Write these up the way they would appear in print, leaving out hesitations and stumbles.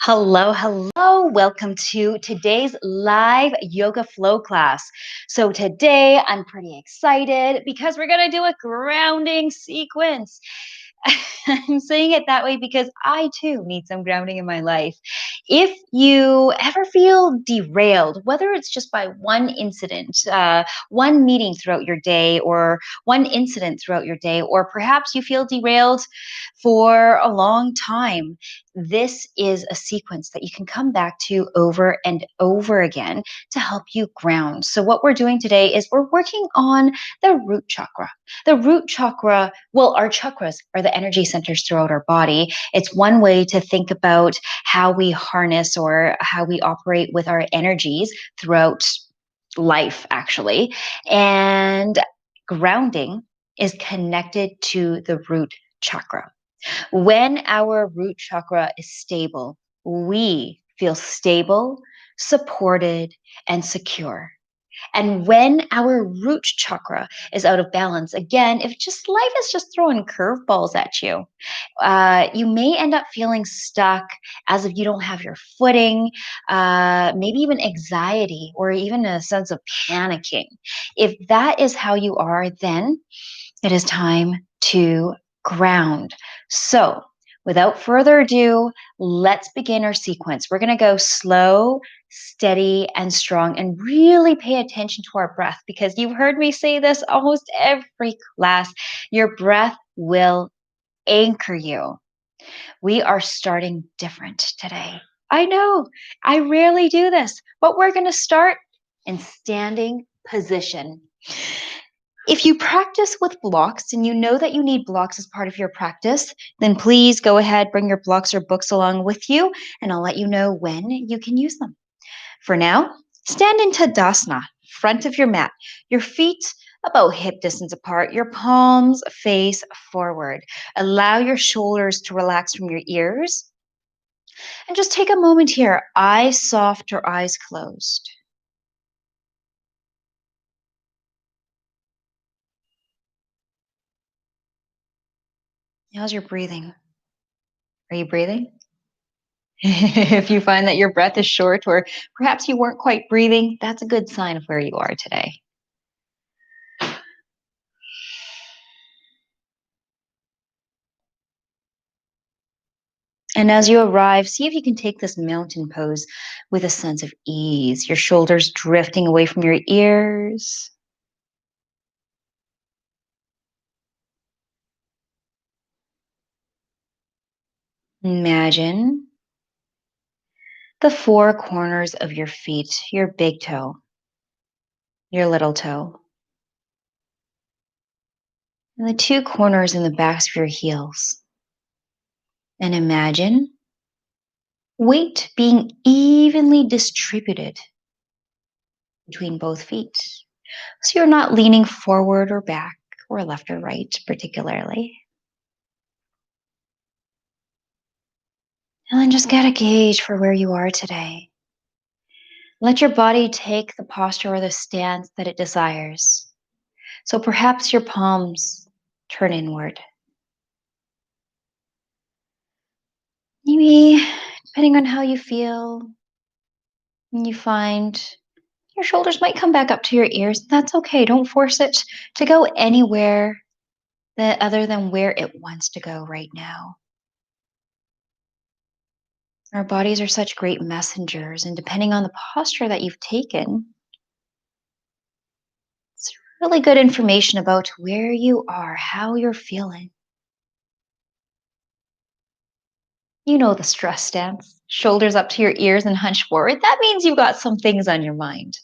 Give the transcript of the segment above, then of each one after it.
Hello, hello. Welcome to today's live yoga flow class. So today I'm pretty excited because we're going to do a grounding sequence. I'm saying it that way because I too need some grounding in my life. If you ever feel derailed, whether it's just by one incident, one meeting throughout your day, or one incident throughout your day, or perhaps you feel derailed for a long time, this is a sequence that you can come back to over and over again to help you ground. So, what we're doing today is we're working on the root chakra. The root chakra, well, our chakras are the energy centers throughout our body. It's one way to think about how we harness or how we operate with our energies throughout life, actually. And grounding is connected to the root chakra. When our root chakra is stable, we feel stable, supported, and secure. And when our root chakra is out of balance, again, if just life is just throwing curveballs at you, you may end up feeling stuck as if you don't have your footing, maybe even anxiety or even a sense of panicking. If that is how you are, then it is time to ground. So, without further ado, let's begin our sequence. We're going to go slow, steady, and strong, and really pay attention to our breath because you've heard me say this almost every class. Your breath will anchor you. We are starting different today. I know, I rarely do this, but we're going to start in standing position. If you practice with blocks and you know that you need blocks as part of your practice, then please go ahead, bring your blocks or books along with you, and I'll let you know when you can use them. For now, stand in Tadasana, front of your mat, your feet about hip distance apart, your palms face forward. Allow your shoulders to relax from your ears. And just take a moment here, eyes soft or eyes closed. How's your breathing? Are you breathing? If you find that your breath is short or perhaps you weren't quite breathing, that's a good sign of where you are today. And as you arrive, see if you can take this mountain pose with a sense of ease, your shoulders drifting away from your ears. Imagine the four corners of your feet, your big toe, your little toe, and the two corners in the backs of your heels. And imagine weight being evenly distributed between both feet. So you're not leaning forward or back or left or right particularly. And then just get a gauge for where you are today. Let your body take the posture or the stance that it desires. So perhaps your palms turn inward. Maybe, depending on how you feel, you find your shoulders might come back up to your ears. That's okay. Don't force it to go anywhere other than where it wants to go right now. Our bodies are such great messengers, and depending on the posture that you've taken, it's really good information about where you are, how you're feeling. You know the stress stance, shoulders up to your ears and hunched forward. That means you've got some things on your mind.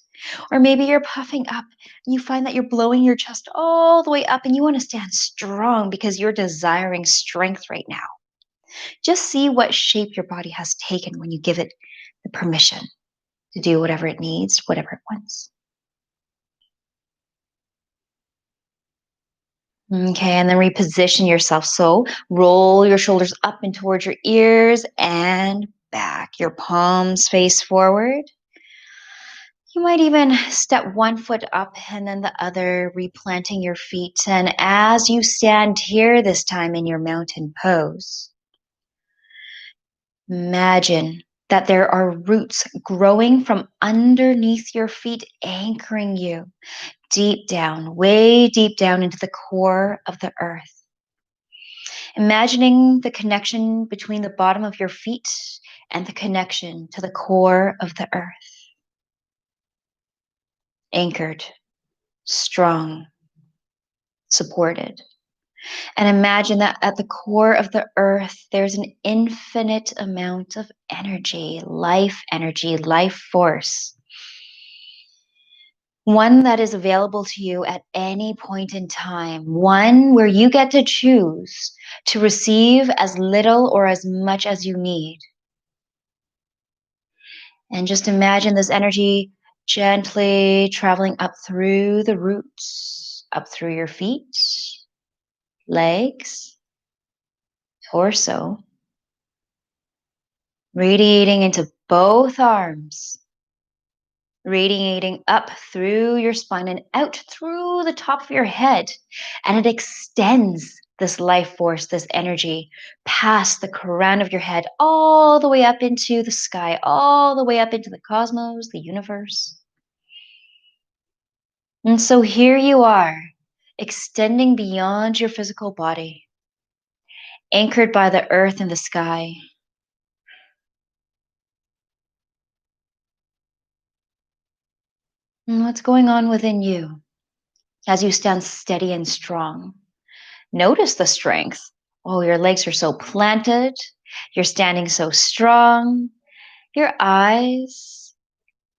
Or maybe you're puffing up and you find that you're blowing your chest all the way up and you want to stand strong because you're desiring strength right now. Just see what shape your body has taken when you give it the permission to do whatever it needs, whatever it wants. Okay, and then reposition yourself. So roll your shoulders up and towards your ears and back. Your palms face forward. You might even step one foot up and then the other, replanting your feet. And as you stand here this time in your mountain pose, imagine that there are roots growing from underneath your feet, anchoring you deep down, way deep down into the core of the earth. Imagining the connection between the bottom of your feet and the connection to the core of the earth. Anchored, strong, supported. And imagine that at the core of the earth, there's an infinite amount of energy, life force. One that is available to you at any point in time. One where you get to choose to receive as little or as much as you need. And just imagine this energy gently traveling up through the roots, up through your feet, legs, torso, radiating into both arms, radiating up through your spine and out through the top of your head. And it extends this life force, this energy, past the crown of your head, all the way up into the sky, all the way up into the cosmos, the universe. And so here you are, extending beyond your physical body, anchored by the earth and the sky. And what's going on within you as you stand steady and strong? Notice the strength. Oh, your legs are so planted. You're standing so strong. Your eyes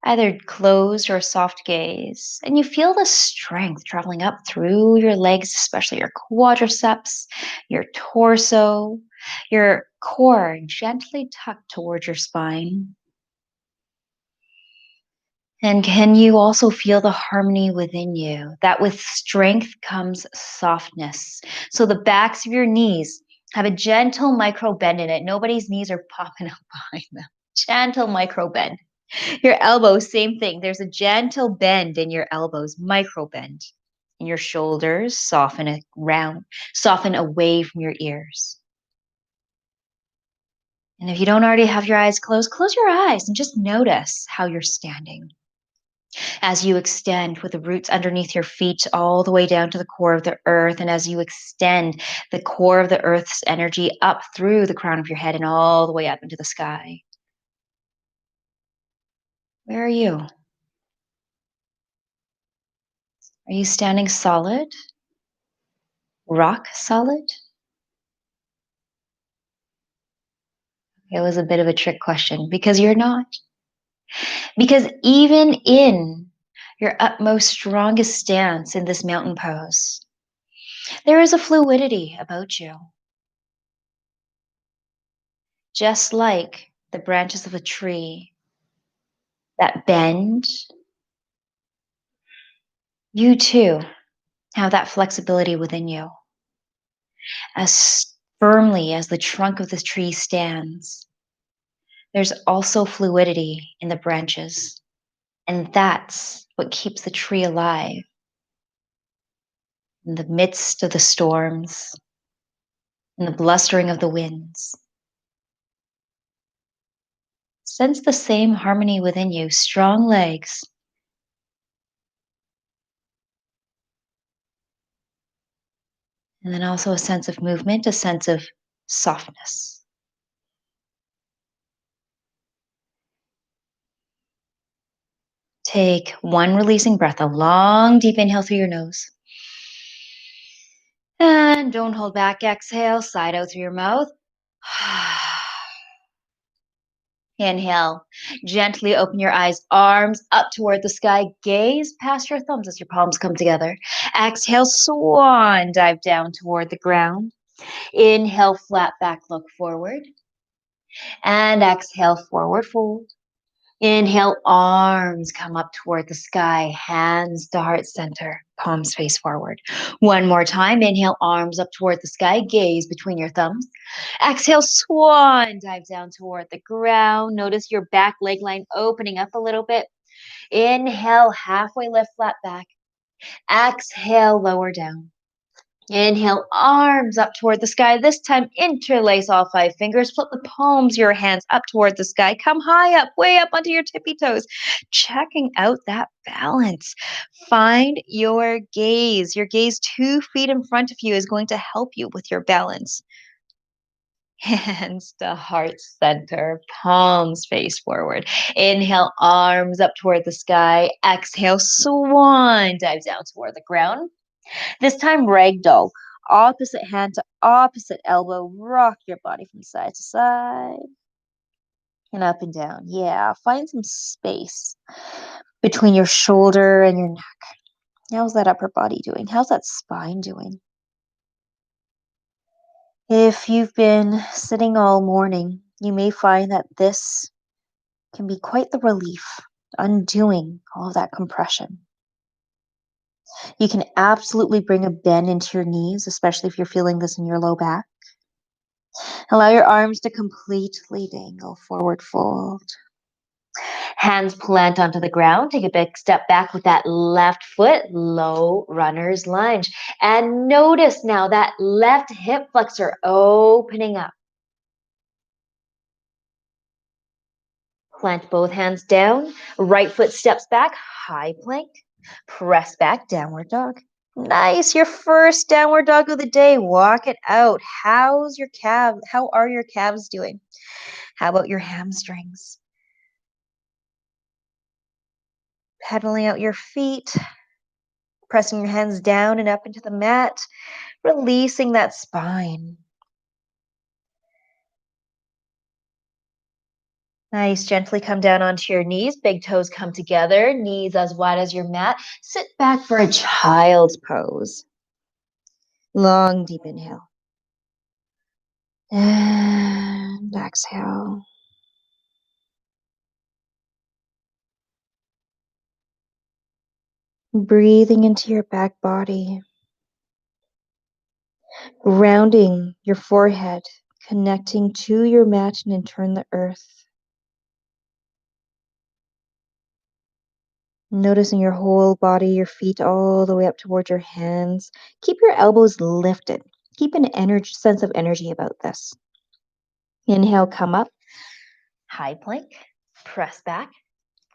either closed or a soft gaze. And you feel the strength traveling up through your legs, especially your quadriceps, your torso, your core gently tucked towards your spine. And can you also feel the harmony within you? That with strength comes softness. So the backs of your knees have a gentle micro bend in it. Nobody's knees are popping up behind them. Gentle micro bend. Your elbows, same thing. There's a gentle bend in your elbows, micro bend. In your shoulders, soften around, soften away from your ears. And if you don't already have your eyes closed, close your eyes and just notice how you're standing. As you extend with the roots underneath your feet all the way down to the core of the earth, and as you extend the core of the earth's energy up through the crown of your head and all the way up into the sky. Where are you? Are you standing solid? Rock solid? It was a bit of a trick question because you're not. Because even in your utmost strongest stance in this mountain pose, there is a fluidity about you. Just like the branches of a tree that bend, you too have that flexibility within you. As firmly as the trunk of the tree stands, there's also fluidity in the branches. And that's what keeps the tree alive in the midst of the storms, in the blustering of the winds. Sense the same harmony within you, strong legs. And then also a sense of movement, a sense of softness. Take one releasing breath, a long, deep inhale through your nose. And don't hold back. Exhale, side out through your mouth. Inhale, gently open your eyes, arms up toward the sky, gaze past your thumbs as your palms come together. Exhale, swan dive down toward the ground. Inhale, flat back, look forward. And exhale, forward fold. Inhale, arms come up toward the sky, hands to heart center, palms face forward. One more time, inhale, arms up toward the sky, gaze between your thumbs. Exhale, swan, dive down toward the ground. Notice your back leg line opening up a little bit. Inhale, halfway lift, flat back. Exhale, lower down. Inhale, arms up toward the sky. This time, interlace all 5 fingers. Flip the palms of your hands up toward the sky. Come high up, way up onto your tippy toes. Checking out that balance. Find your gaze. Your gaze 2 feet in front of you is going to help you with your balance. Hands to heart center, palms face forward. Inhale, arms up toward the sky. Exhale, swan dives down toward the ground. This time, ragdoll. Opposite hand to opposite elbow. Rock your body from side to side and up and down. Yeah, find some space between your shoulder and your neck. How's that upper body doing? How's that spine doing? If you've been sitting all morning, you may find that this can be quite the relief, undoing all of that compression. You can absolutely bring a bend into your knees, especially if you're feeling this in your low back. Allow your arms to completely dangle, forward fold. Hands plant onto the ground. Take a big step back with that left foot, low runner's lunge. And notice now that left hip flexor opening up. Plant both hands down. Right foot steps back, high plank. Press back, downward dog. Nice. Your first downward dog of the day. Walk it out. How are your calves doing? How about your hamstrings? Pedaling out your feet, pressing your hands down and up into the mat, releasing that spine. Nice. Gently come down onto your knees. Big toes come together, knees as wide as your mat. Sit back for a child's pose. Long, deep inhale. And exhale. Breathing into your back body. Grounding your forehead, connecting to your mat and in turn the earth. Noticing your whole body, your feet all the way up towards your hands. Keep your elbows lifted. Keep an sense of energy about this. Inhale, come up. High plank. Press back.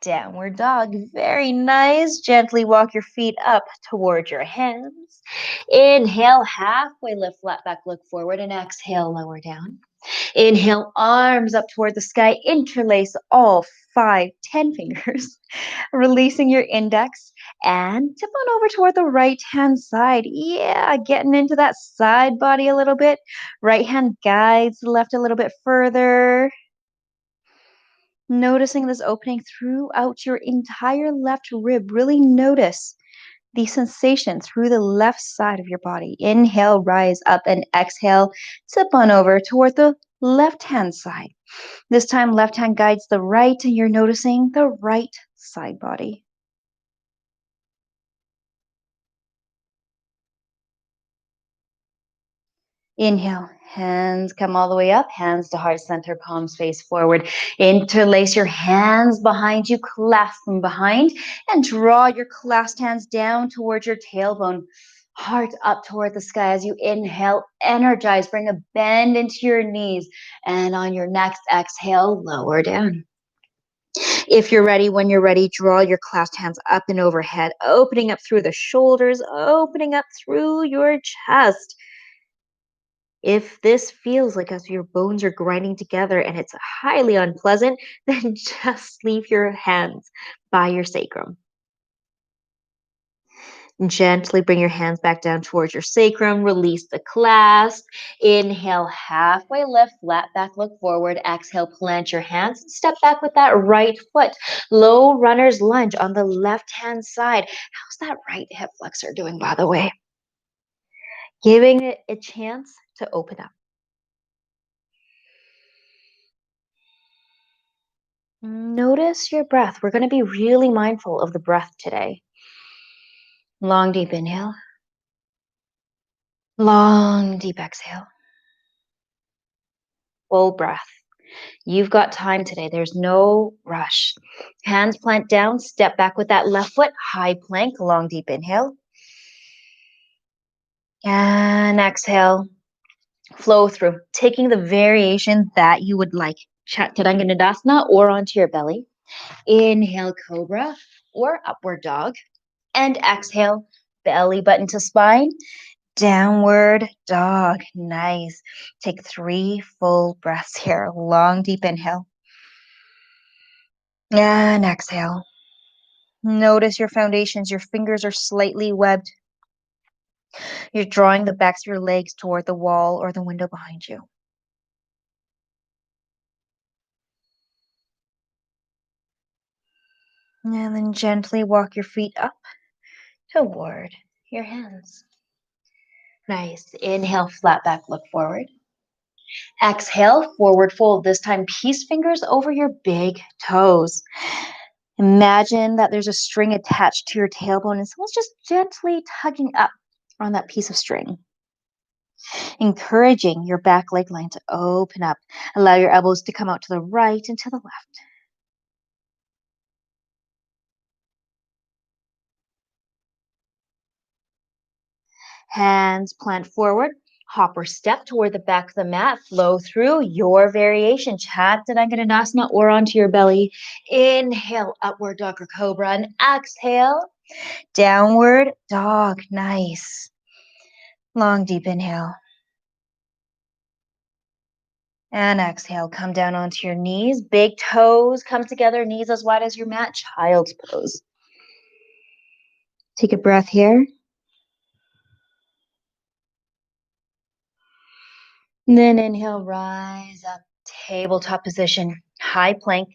Downward dog. Very nice. Gently walk your feet up towards your hands. Inhale, halfway lift, flat back, look forward, and exhale, lower down. Inhale, arms up toward the sky. Interlace all 10 fingers. Releasing your index and tip on over toward the right hand side. Yeah, getting into that side body a little bit. Right hand guides the left a little bit further. Noticing this opening throughout your entire left rib. Really notice the sensation through the left side of your body. Inhale, rise up, and exhale, tip on over toward the left hand side. This time, left hand guides the right, and you're noticing the right side body. Inhale, hands come all the way up, hands to heart center, palms face forward. Interlace your hands behind you, clasp them behind, and draw your clasped hands down towards your tailbone. Heart up toward the sky as you inhale, energize, bring a bend into your knees, and on your next exhale, lower down. If you're ready, when you're ready, draw your clasped hands up and overhead, opening up through the shoulders, opening up through your chest. If this feels like as your bones are grinding together and it's highly unpleasant, then just leave your hands by your sacrum. Gently bring your hands back down towards your sacrum. Release the clasp. Inhale, halfway lift, flat back, look forward. Exhale, plant your hands. Step back with that right foot. Low runner's lunge on the left-hand side. How's that right hip flexor doing, by the way? Giving it a chance to open up. Notice your breath. We're going to be really mindful of the breath today. Long, deep inhale. Long, deep exhale. Full breath. You've got time today. There's no rush. Hands plant down. Step back with that left foot. High plank. Long, deep inhale. And exhale, flow through, taking the variation that you would like. Chaturanga or onto your belly. Inhale, cobra or upward dog. And exhale, belly button to spine. Downward dog. Nice. Take 3 full breaths here. Long, deep inhale. And exhale. Notice your foundations. Your fingers are slightly webbed. You're drawing the backs of your legs toward the wall or the window behind you. And then gently walk your feet up toward your hands. Nice. Inhale, flat back, look forward. Exhale, forward fold. This time, peace fingers over your big toes. Imagine that there's a string attached to your tailbone and someone's just gently tugging up on that piece of string. Encouraging your back leg line to open up. Allow your elbows to come out to the right and to the left. Hands plant forward. Hop or step toward the back of the mat. Flow through your variation. Chaturanga or onto your belly. Inhale, upward dog or cobra. And exhale, downward dog. Nice. Long, deep inhale. And exhale, come down onto your knees. Big toes come together, knees as wide as your mat. Child's pose. Take a breath here. And then inhale, rise up. Tabletop position. High plank.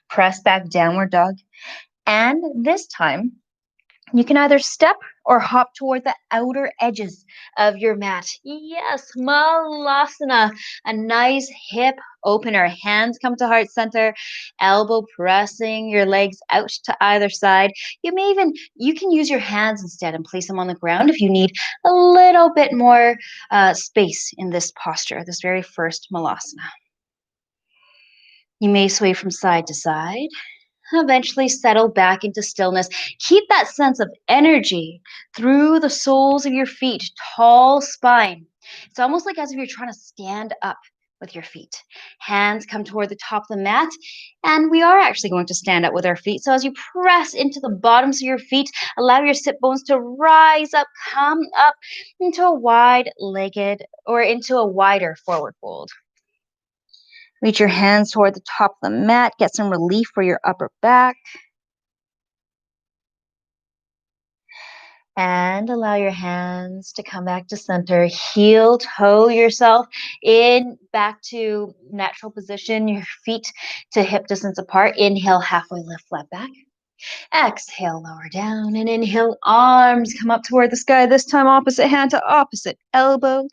Press back, downward dog. And this time, you can either step or hop toward the outer edges of your mat. Yes, Malasana, a nice hip opener. Hands come to heart center, elbow pressing your legs out to either side. You can use your hands instead and place them on the ground if you need a little bit more space in this posture, this very first Malasana. You may sway from side to side. Eventually settle back into stillness. Keep that sense of energy through the soles of your feet, tall spine. It's almost like as if you're trying to stand up with your feet. Hands come toward the top of the mat, and we are actually going to stand up with our feet. So as you press into the bottoms of your feet, allow your sit bones to rise up, come up into a wide-legged or into a wider forward fold. Reach your hands toward the top of the mat. Get some relief for your upper back. And allow your hands to come back to center. Heel toe yourself in back to natural position. Your feet to hip distance apart. Inhale, halfway lift, flat back. Exhale, lower down. And inhale, arms come up toward the sky. This time, opposite hand to opposite elbow.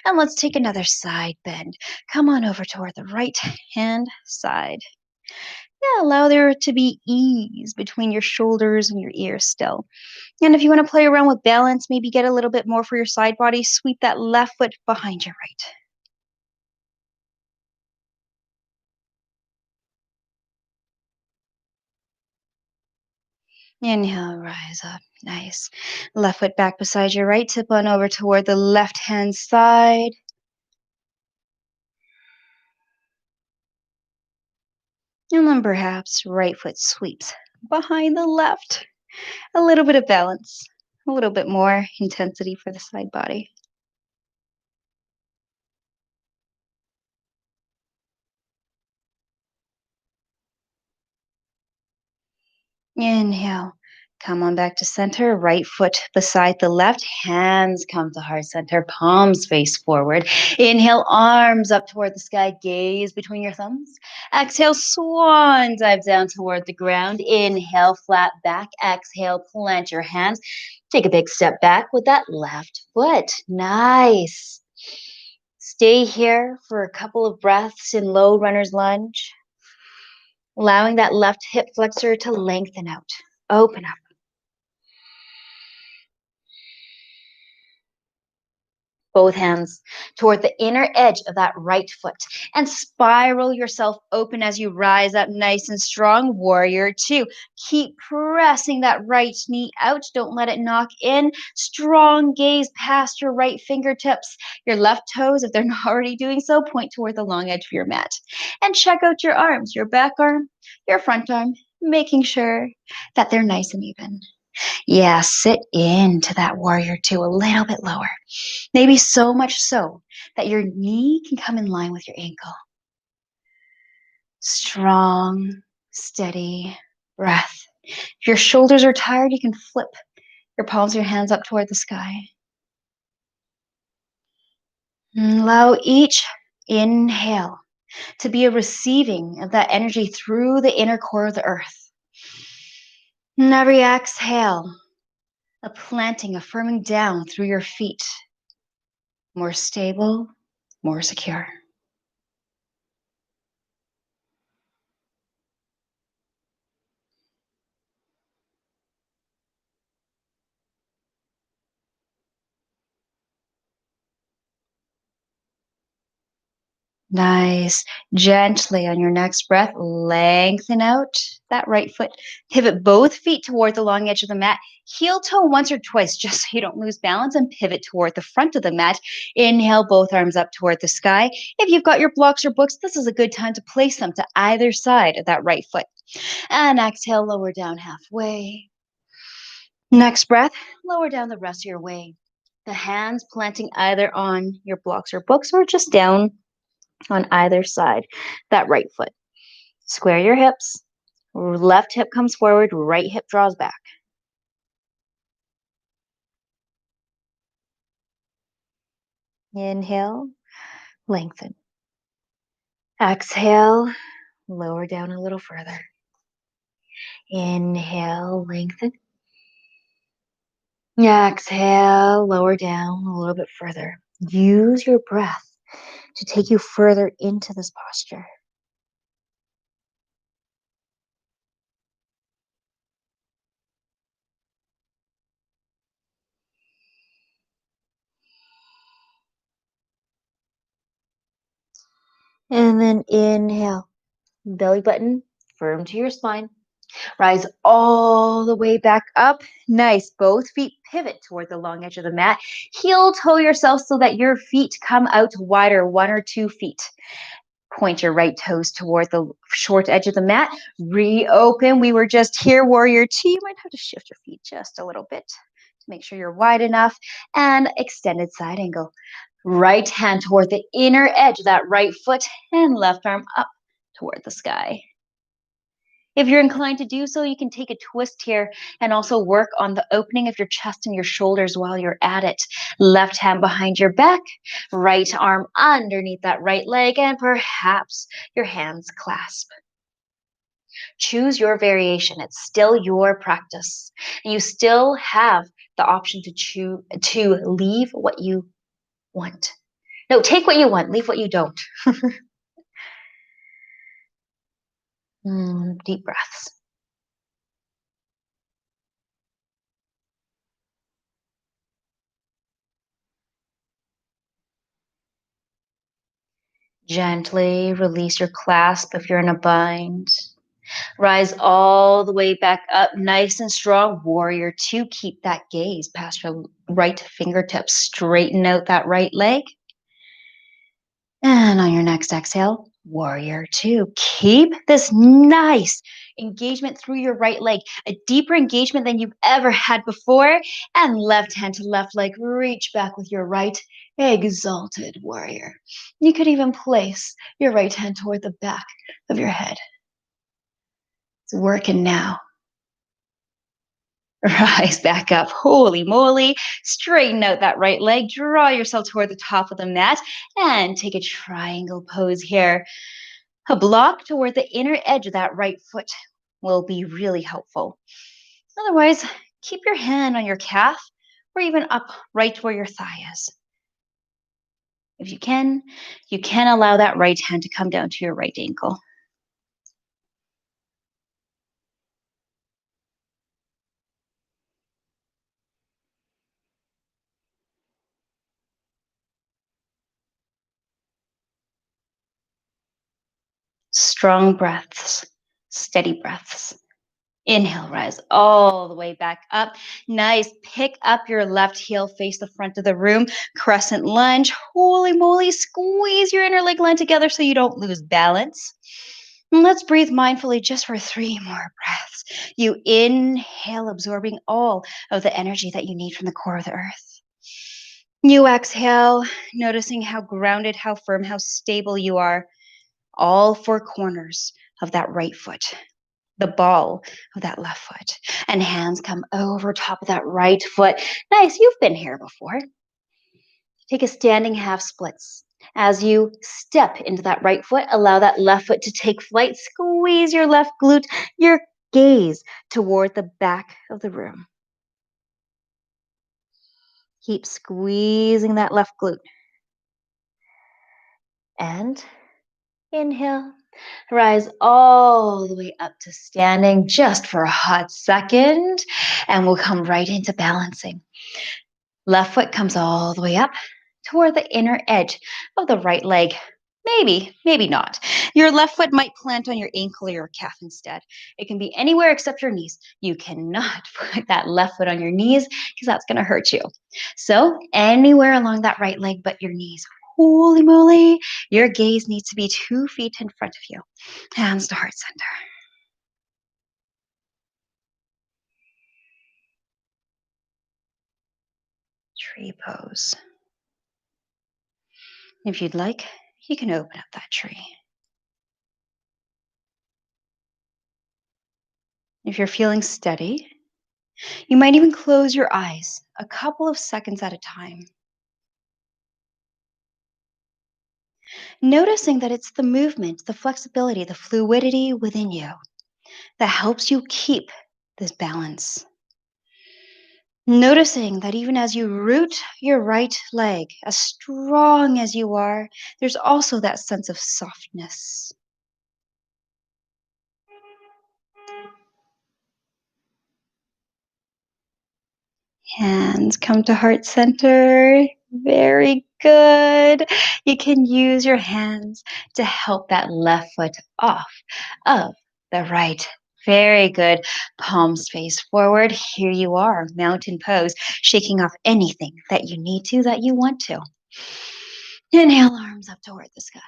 And let's take another side bend. Come on over toward the right hand side. Yeah, allow there to be ease between your shoulders and your ears still. And if you want to play around with balance, maybe get a little bit more for your side body, sweep that left foot behind your right. Inhale, rise up. Nice. Left foot back beside your right. Tip on over toward the left-hand side. And then perhaps right foot sweeps behind the left. A little bit of balance, a little bit more intensity for the side body. Inhale. Come on back to center. Right foot beside the left. Hands come to heart center. Palms face forward. Inhale, arms up toward the sky. Gaze between your thumbs. Exhale, swan dive down toward the ground. Inhale, flat back. Exhale, plant your hands. Take a big step back with that left foot. Nice. Stay here for a couple of breaths in low runner's lunge. Allowing that left hip flexor to lengthen out. Open up. Both hands toward the inner edge of that right foot and spiral yourself open as you rise up nice and strong. Warrior two. Keep pressing that right knee out. Don't let it knock in. Strong gaze past your right fingertips. Your left toes, if they're not already doing so, point toward the long edge of your mat. And check out your arms, your back arm, your front arm, making sure that they're nice and even. Yeah, sit into that warrior two a little bit lower. Maybe so much so that your knee can come in line with your ankle. Strong, steady breath. If your shoulders are tired, you can flip your palms of your hands up toward the sky. And allow each inhale to be a receiving of that energy through the inner core of the earth. And every exhale, a planting, affirming down through your feet. More stable, more secure. Nice. Gently on your next breath, lengthen out that right foot. Pivot both feet toward the long edge of the mat. Heel toe once or twice just so you don't lose balance, and pivot toward the front of the mat. Inhale both arms up toward the sky. If you've got your blocks or books, this is a good time to place them to either side of that right foot. And exhale, lower down halfway. Next breath, lower down the rest of your way. The hands planting either on your blocks or books or just down on either side, that right foot. Square your hips. Left hip comes forward, right hip draws back. Inhale, lengthen. Exhale, lower down a little further. Inhale, lengthen. Exhale, lower down a little bit further. Use your breath to take you further into this posture. And then inhale, belly button firm to your spine. Rise all the way back up. Nice. Both feet pivot toward the long edge of the mat. Heel toe yourself so that your feet come out wider, 1 or 2 feet. Point your right toes toward the short edge of the mat. Reopen. We were just here, warrior two. You might have to shift your feet just a little bit to make sure you're wide enough. And extended side angle. Right hand toward the inner edge of that right foot and left arm up toward the sky. If you're inclined to do so, you can take a twist here and also work on the opening of your chest and your shoulders while you're at it. Left hand behind your back, right arm underneath that right leg, and perhaps your hands clasp. Choose your variation. It's still your practice. And you still have the option to leave what you want. No, take what you want, leave what you don't. Deep breaths. Gently release your clasp if you're in a bind. Rise all the way back up, nice and strong. Warrior two, keep that gaze past your right fingertips. Straighten out that right leg. And on your next exhale, warrior two. Keep this nice engagement through your right leg, a deeper engagement than you've ever had before. And left hand to left leg, reach back with your right. Exalted warrior. You could even place your right hand toward the back of your head. It's working now. Rise back up. Holy moly. Straighten out that right leg. Draw yourself toward the top of the mat and take a triangle pose here. A block toward the inner edge of that right foot will be really helpful. Otherwise, keep your hand on your calf or even up right where your thigh is. If you can allow that right hand to come down to your right ankle. Strong breaths, steady breaths. Inhale, rise all the way back up. Nice. Pick up your left heel, face the front of the room. Crescent lunge. Holy moly, squeeze your inner leg line together so you don't lose balance. And let's breathe mindfully just for 3 more breaths. You inhale, absorbing all of the energy that you need from the core of the earth. You exhale, noticing how grounded, how firm, how stable you are. All 4 corners of that right foot, the ball of that left foot, and hands come over top of that right foot. Nice, you've been here before. Take a standing half splits. As you step into that right foot, allow that left foot to take flight. Squeeze your left glute, your gaze toward the back of the room. Keep squeezing that left glute. And inhale. Rise all the way up to standing just for a hot second, and we'll come right into balancing. Left foot comes all the way up toward the inner edge of the right leg. Maybe not. Your left foot might plant on your ankle or your calf instead. It can be anywhere except your knees. You cannot put that left foot on your knees because that's going to hurt you. So anywhere along that right leg but your knees. Holy moly, your gaze needs to be 2 feet in front of you. Hands to heart center. Tree pose. If you'd like, you can open up that tree. If you're feeling steady, you might even close your eyes a couple of seconds at a time. Noticing that it's the movement, the flexibility, the fluidity within you that helps you keep this balance. Noticing that even as you root your right leg, as strong as you are, there's also that sense of softness. Hands come to heart center. Very good. You can use your hands to help that left foot off of the right. Very good. Palms face forward. Here you are, mountain pose, shaking off anything that you need to, that you want to. Inhale, arms up toward the sky.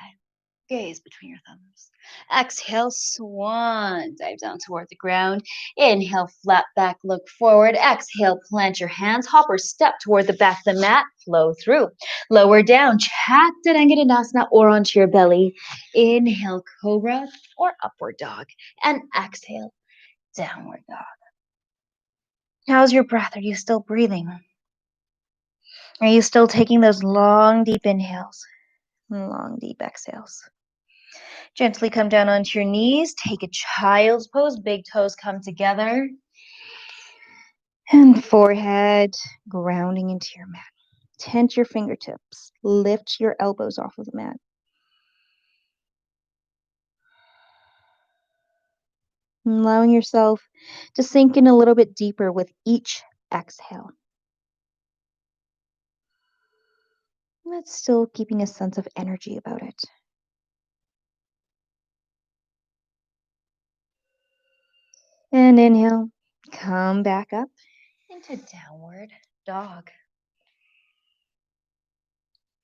Gaze between your thumbs. Exhale, swan. Dive down toward the ground. Inhale, flat back, look forward. Exhale, plant your hands. Hop or step toward the back of the mat. Flow through. Lower down. Chaturanga or onto your belly. Inhale, cobra or upward dog. And exhale, downward dog. How's your breath? Are you still breathing? Are you still taking those long, deep inhales? Long, deep exhales. Gently come down onto your knees. Take a child's pose. Big toes come together. And forehead grounding into your mat. Tent your fingertips. Lift your elbows off of the mat. Allowing yourself to sink in a little bit deeper with each exhale. But still keeping a sense of energy about it. And inhale, come back up into downward dog.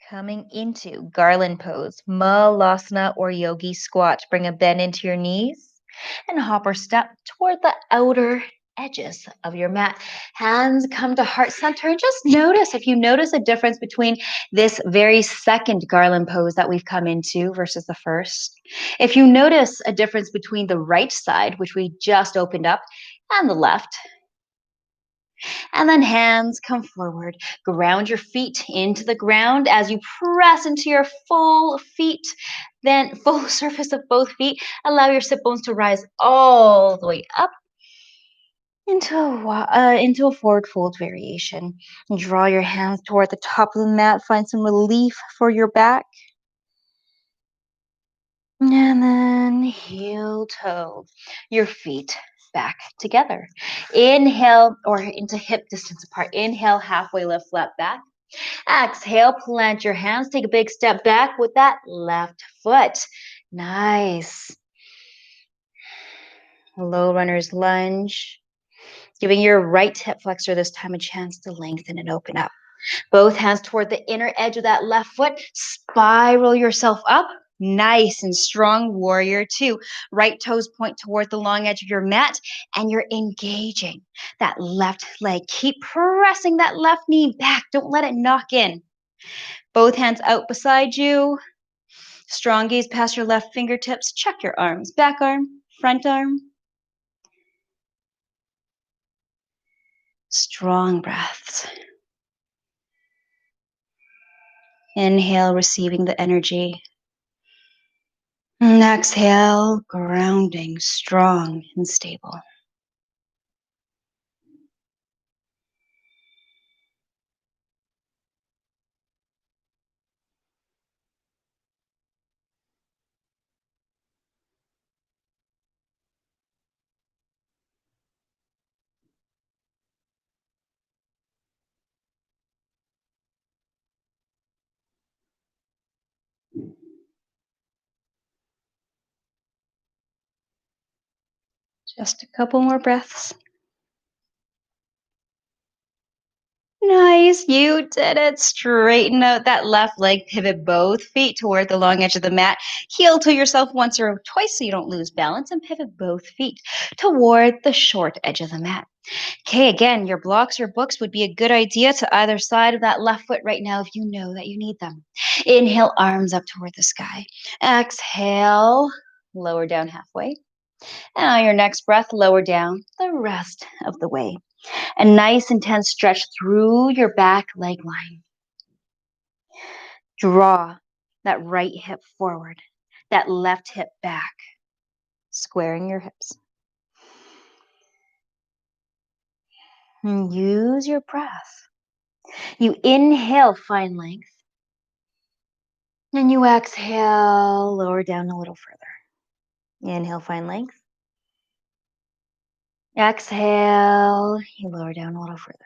Coming into garland pose, malasana or yogi squat. Bring a bend into your knees and hop or step toward the outer edges of your mat. Hands come to heart center and just notice if you notice a difference between this very second garland pose that we've come into versus the first. If you notice a difference between the right side, which we just opened up, and the left. And then hands come forward. Ground your feet into the ground as you press into your full feet. Then full surface of both feet. Allow your sit bones to rise all the way up into a forward fold variation. Draw your hands toward the top of the mat. Find some relief for your back. And then heel toe your feet back together. Inhale or into hip distance apart. Inhale, halfway lift, flat back. Exhale, plant your hands. Take a big step back with that left foot. Nice. Low runner's lunge. Giving your right hip flexor this time a chance to lengthen and open up. Both hands toward the inner edge of that left foot. Spiral yourself up. Nice and strong, warrior two. Right toes point toward the long edge of your mat, and you're engaging that left leg. Keep pressing that left knee back. Don't let it knock in. Both hands out beside you. Strong gaze past your left fingertips. Check your arms. Back arm, front arm. Strong breaths. Inhale, receiving the energy. And exhale, grounding, strong and stable. Just a couple more breaths. Nice, you did it. Straighten out that left leg, pivot both feet toward the long edge of the mat. Heel to yourself once or twice so you don't lose balance, and pivot both feet toward the short edge of the mat. Okay, again, your blocks or books would be a good idea to either side of that left foot right now if you know that you need them. Inhale, arms up toward the sky. Exhale, lower down halfway. And on your next breath, lower down the rest of the way. A nice intense stretch through your back leg line. Draw that right hip forward, that left hip back, squaring your hips. And use your breath. You inhale, find length. And you exhale, lower down a little further. Inhale, find length. Exhale, you lower down a little further.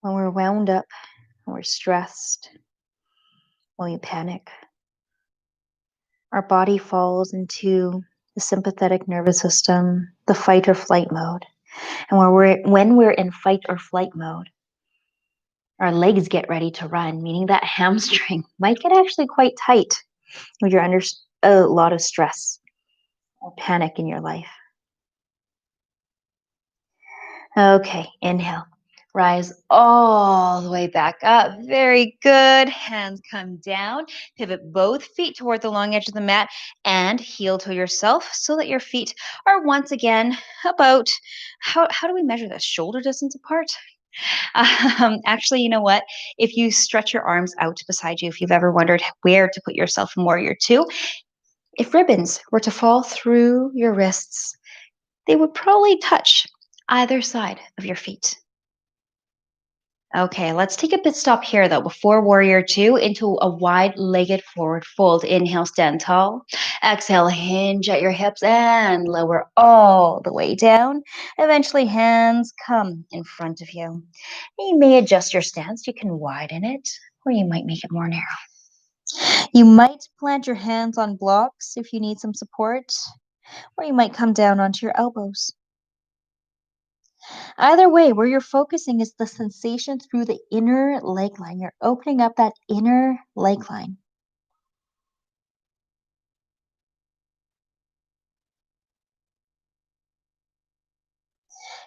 When we're wound up, when we're stressed, when we panic, our body falls into the sympathetic nervous system, the fight or flight mode. And when we're in fight or flight mode, our legs get ready to run, meaning that hamstring might get actually quite tight when you're under a lot of stress or panic in your life. Okay, inhale. Rise all the way back up. Very good. Hands come down. Pivot both feet toward the long edge of the mat and heel to yourself so that your feet are once again about, how do we measure this? Shoulder distance apart? Actually, you know what? If you stretch your arms out beside you, if you've ever wondered where to put yourself in Warrior Two, if ribbons were to fall through your wrists, they would probably touch either side of your feet. Okay, let's take a pit stop here though before Warrior Two into a wide-legged forward fold. Inhale, stand tall. Exhale, hinge at your hips and lower all the way down. Eventually, hands come in front of you. You may adjust your stance. You can widen it, or you might make it more narrow. You might plant your hands on blocks if you need some support, or you might come down onto your elbows. Either way, where you're focusing is the sensation through the inner leg line. You're opening up that inner leg line.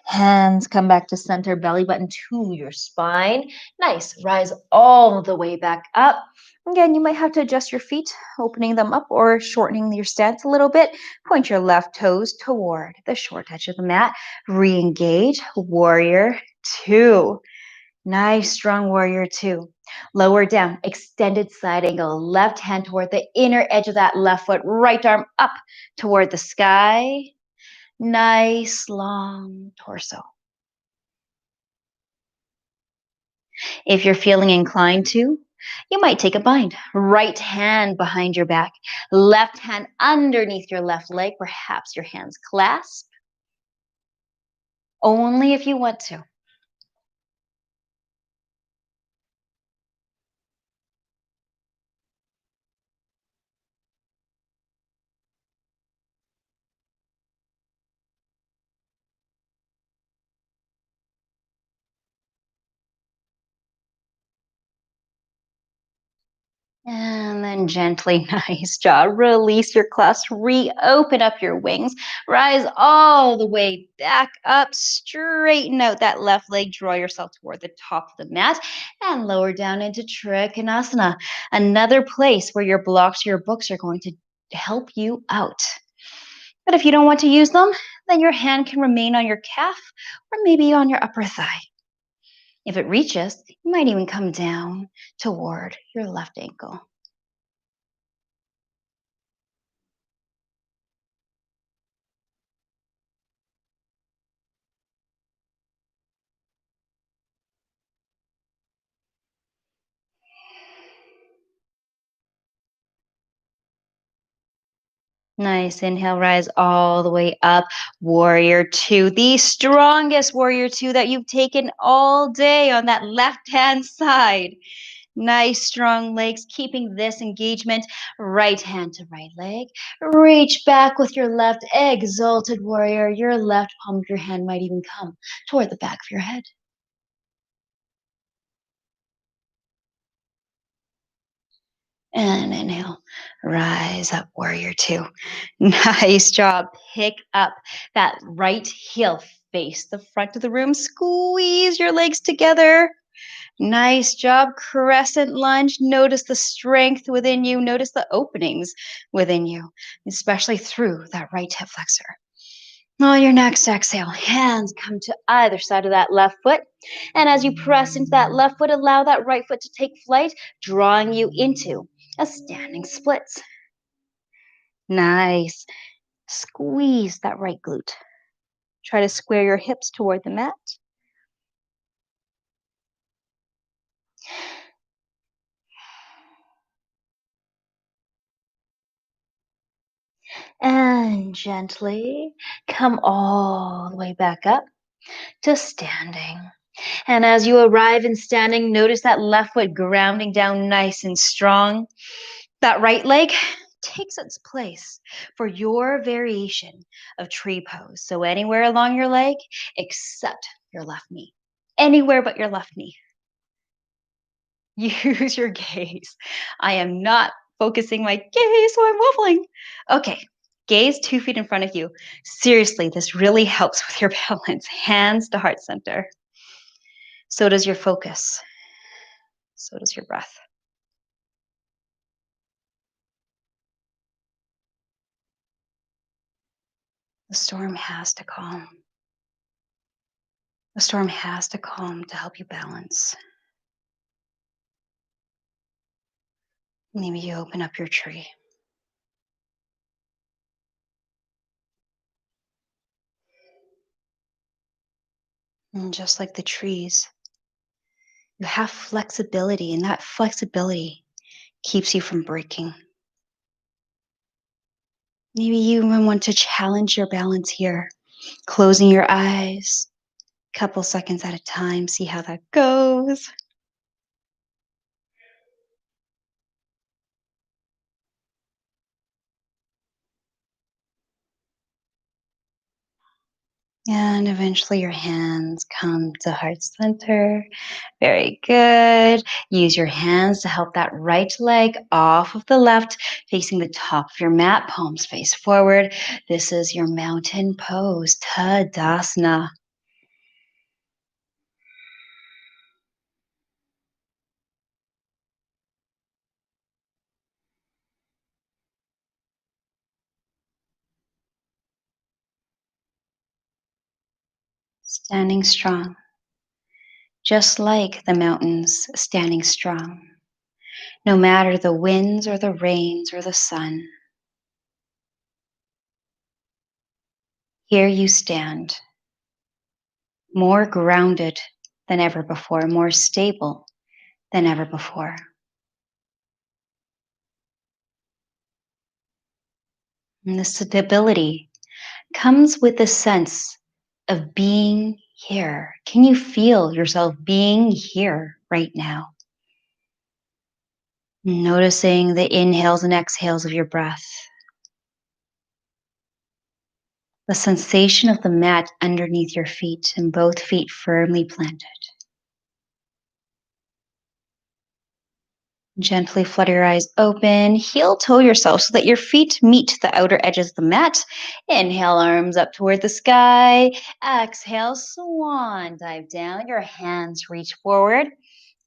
Hands come back to center, belly button to your spine. Nice. Rise all the way back up. Again, you might have to adjust your feet, opening them up or shortening your stance a little bit. Point your left toes toward the short edge of the mat. Re-engage. Warrior Two. Nice, strong Warrior Two. Lower down, extended side angle. Left hand toward the inner edge of that left foot. Right arm up toward the sky. Nice, long torso. If you're feeling inclined to, you might take a bind. Right hand behind your back. Left hand underneath your left leg. Perhaps your hands clasp. Only if you want to. And then gently, nice job. Release your cluster, reopen up your wings, rise all the way back up, straighten out that left leg, draw yourself toward the top of the mat, and lower down into Trikonasana, another place where your blocks, your books are going to help you out. But if you don't want to use them, then your hand can remain on your calf or maybe on your upper thigh. If it reaches, you might even come down toward your left ankle. Nice. Inhale, rise all the way up. Warrior two, the strongest warrior two that you've taken all day on that left hand side. Nice, strong legs, keeping this engagement. Right hand to right leg. Reach back with your left, exalted warrior. Your left palm of your hand might even come toward the back of your head. And inhale, rise up, warrior two. Nice job. Pick up that right heel, face the front of the room, squeeze your legs together. Nice job. Crescent lunge. Notice the strength within you. Notice the openings within you, especially through that right hip flexor. On your next exhale, hands come to either side of that left foot. And as you press into that left foot, allow that right foot to take flight, drawing you into a standing split. Nice. Squeeze that right glute. Try to square your hips toward the mat. And gently come all the way back up to standing. And as you arrive in standing, notice that left foot grounding down nice and strong. That right leg takes its place for your variation of tree pose. So anywhere along your leg except your left knee. Anywhere but your left knee. Use your gaze. I am not focusing my gaze, so I'm waffling. Okay, gaze 2 feet in front of you. Seriously, this really helps with your balance. Hands to heart center. So does your focus. So does your breath. The storm has to calm. The storm has to calm to help you balance. Maybe you open up your tree. And just like the trees, you have flexibility, and that flexibility keeps you from breaking. Maybe you even want to challenge your balance here, closing your eyes, a couple seconds at a time, see how that goes. And eventually your hands come to heart center. Very good. Use your hands to help that right leg off of the left, facing the top of your mat, palms face forward. This is your mountain pose, Tadasana. Standing strong, just like the mountains standing strong. No matter the winds or the rains or the sun, here you stand, more grounded than ever before, more stable than ever before. And the stability comes with a sense of being here. Can you feel yourself being here right now? Noticing the inhales and exhales of your breath. The sensation of the mat underneath your feet and both feet firmly planted. Gently flutter your eyes open. Heel toe yourself so that your feet meet the outer edges of the mat. Inhale, arms up toward the sky. Exhale, swan dive down. Your hands reach forward.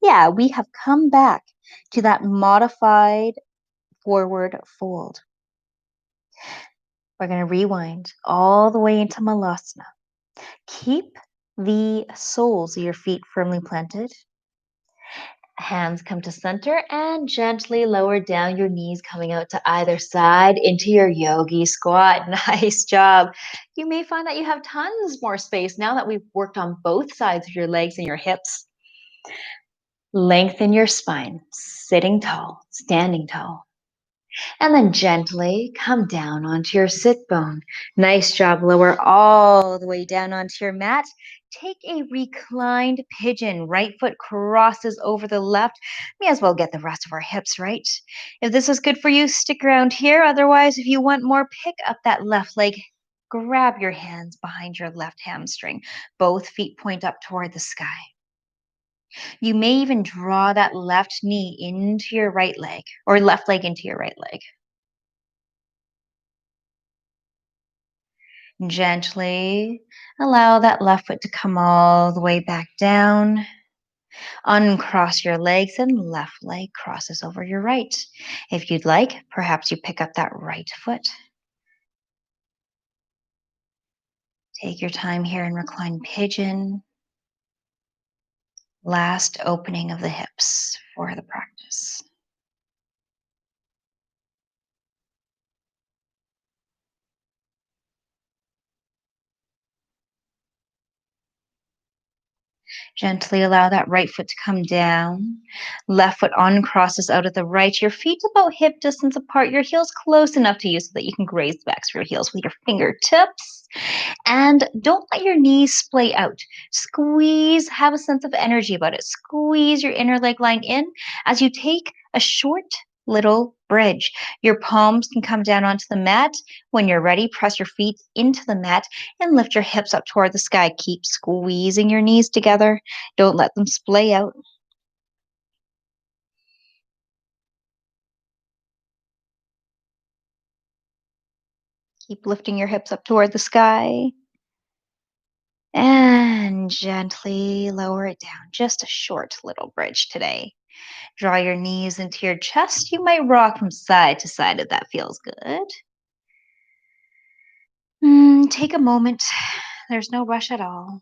Yeah, we have come back to that modified forward fold. We're going to rewind all the way into Malasana. Keep the soles of your feet firmly planted. Hands come to center and gently lower down your knees, coming out to either side into your yogi squat. Nice job. You may find that you have tons more space now that we've worked on both sides of your legs and your hips. Lengthen your spine, sitting tall, standing tall. And then gently come down onto your sit bone. Nice job. Lower all the way down onto your mat. Take a reclined pigeon. Right foot crosses over the left. May as well get the rest of our hips right. If this is good for you, stick around here. Otherwise, if you want more, pick up that left leg. Grab your hands behind your left hamstring. Both feet point up toward the sky. You may even draw that left knee into your right leg or left leg into your right leg. Gently allow that left foot to come all the way back down. Uncross your legs and left leg crosses over your right. If you'd like, perhaps you pick up that right foot. Take your time here in reclined pigeon. Last opening of the hips for the practice. Gently allow that right foot to come down. Left foot uncrosses out of the right. Your feet about hip distance apart. Your heels close enough to you so that you can graze the backs of your heels with your fingertips. And don't let your knees splay out. Squeeze, have a sense of energy about it. Squeeze your inner leg line in as you take a short little bridge. Your palms can come down onto the mat. When you're ready, press your feet into the mat and lift your hips up toward the sky. Keep squeezing your knees together. Don't let them splay out. Keep lifting your hips up toward the sky. And gently lower it down. Just a short little bridge today. Draw your knees into your chest. You might rock from side to side if that feels good. Take a moment. There's no rush at all.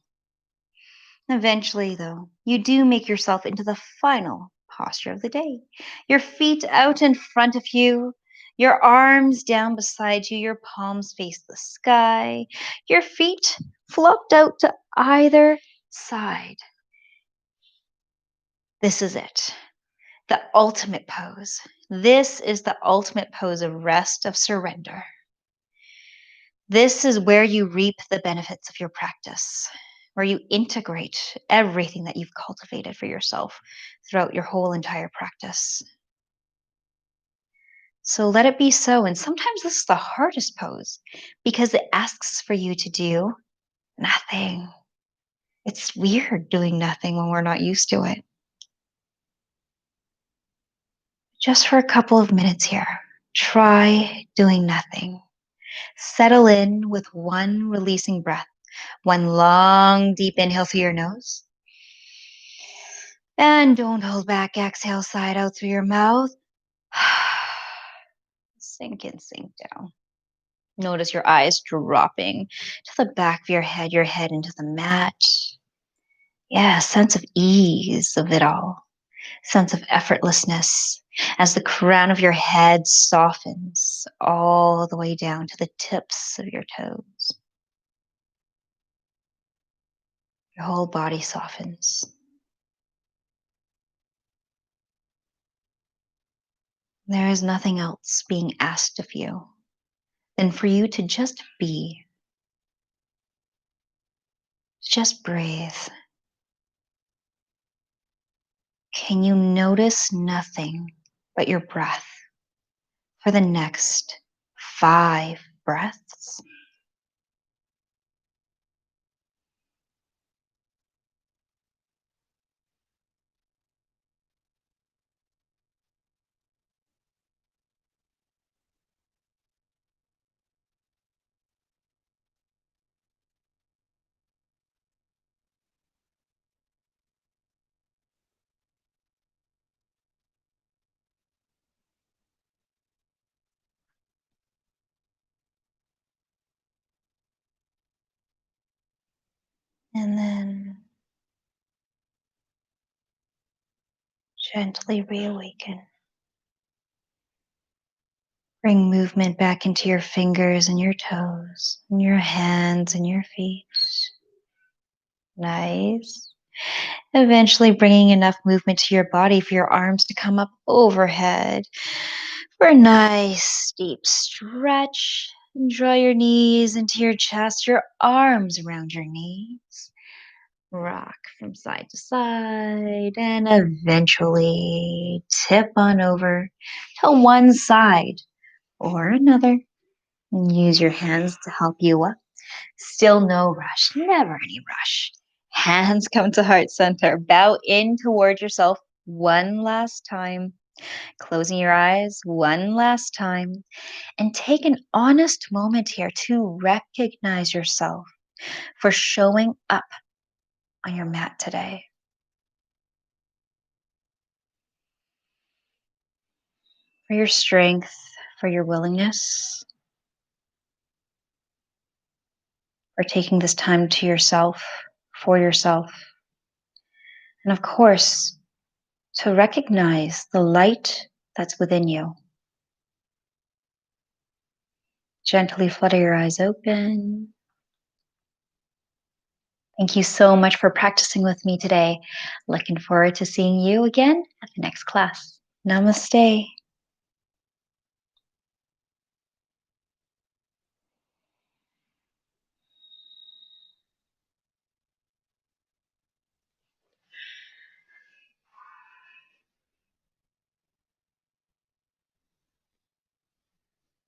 Eventually, though, you do make yourself into the final posture of the day. Your feet out in front of you, your arms down beside you, your palms face the sky, your feet flopped out to either side. This is it. The ultimate pose. This is the ultimate pose of rest, of surrender. This is where you reap the benefits of your practice, where you integrate everything that you've cultivated for yourself throughout your whole entire practice. So let it be so. And sometimes this is the hardest pose because it asks for you to do nothing. It's weird doing nothing when we're not used to it. Just for a couple of minutes here, try doing nothing. Settle in with one releasing breath, one long, deep inhale through your nose. And don't hold back. Exhale, side out through your mouth. Sink in, sink down. Notice your eyes dropping to the back of your head into the mat. Yeah, sense of ease of it all, sense of effortlessness as the crown of your head softens all the way down to the tips of your toes. Your whole body softens. There is nothing else being asked of you than for you to just be, just breathe. Can you notice nothing but your breath for the next 5 breaths? And then gently reawaken. Bring movement back into your fingers and your toes, and your hands and your feet. Nice. Eventually bringing enough movement to your body for your arms to come up overhead for a nice deep stretch. And draw your knees into your chest, your arms around your knees. Rock from side to side and eventually tip on over to one side or another. Use your hands to help you up. Still no rush, never any rush. Hands come to heart center. Bow in towards yourself one last time. Closing your eyes one last time. And take an honest moment here to recognize yourself for showing up on your mat today. For your strength, for your willingness, for taking this time to yourself, for yourself. And of course, to recognize the light that's within you. Gently flutter your eyes open. Thank you so much for practicing with me today. Looking forward to seeing you again at the next class. Namaste.